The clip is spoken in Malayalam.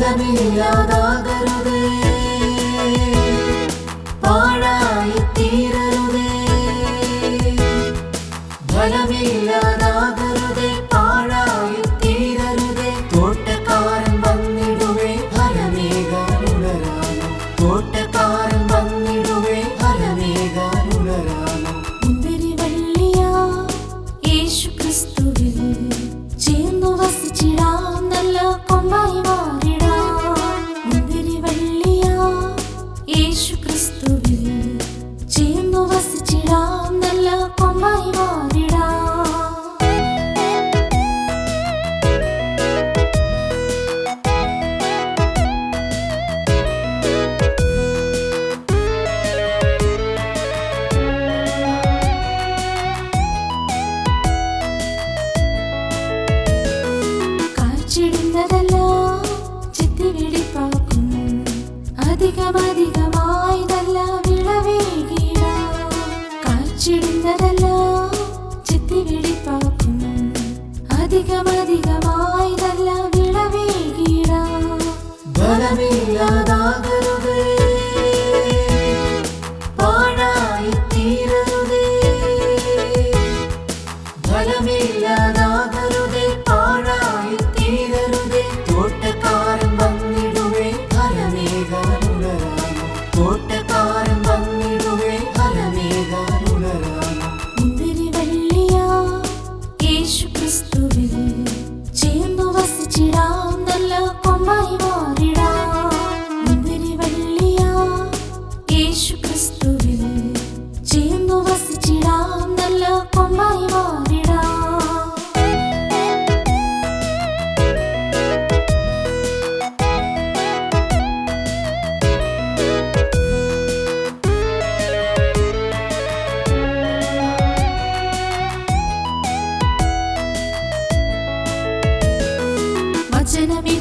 ഫലമില്ലാതാകരുതേ, പാഴായി തീരരുതേ. ഫലമില്ലാതാകരുതേ, പാഴായി തീരരുതേ. തോട്ടക്കാരൻ വന്നിടുവേ ഫലമേകാനുണരാനോ, തോട്ടക്കാരൻ വന്നിടുവേ ഫലമേകാനുണരാനോ. മുന്തിരിവള്ളിയാ യേശു ക്രിസ്തുവിൽ ചേർന്നു വസിച്ചിടാം, നല്ല കൊമ്പായി മാറിടാം. മുന്തിരിവള്ളിയാ യേശു ക്രിസ്തുവിൽ ചേർന്നു വസിച്ചിടാം, നല്ല കൊമ്പായി മാറിടാം. കാച്ചിടുന്നതെല്ലാം ചെത്തിവെടിപ്പാക്കും, അധികമധികമായി നല്ല വിളവേകിടാം. കാച്ചിടുന്നതെല്ലാം ചെത്തിവെടിപ്പാക്കും, അധികമധികമായി നല്ല വിളവേകിടാം. ഫലമില്ലാതാകരുതേ, പാഴായി തീരരുതേ. ഫലമില്ലാതാകരുതേ, പാഴായി തീരരുതേ. തോട്ടക്കാരൻ വന്നിടുവേ ഫലമേകാനുണരാനോ, തോട്ടക്കാരൻ വന്നിടുവേ ഫലമേകാനുണരാനോ. മുന്തിരിവള്ളിയാ യേശു ക്രിസ്തുവിൽ ചേർന്നു വസിച്ചിടാം, നല്ല കൊമ്പായി മാറിടാം. മുന്തിരിവള്ളിയാ യേശു ക്രിസ്തുവിൽ ചേർന്നു വസിച്ചിടാം, നല്ല കൊമ്പായി മാറിടാം. വചനമേ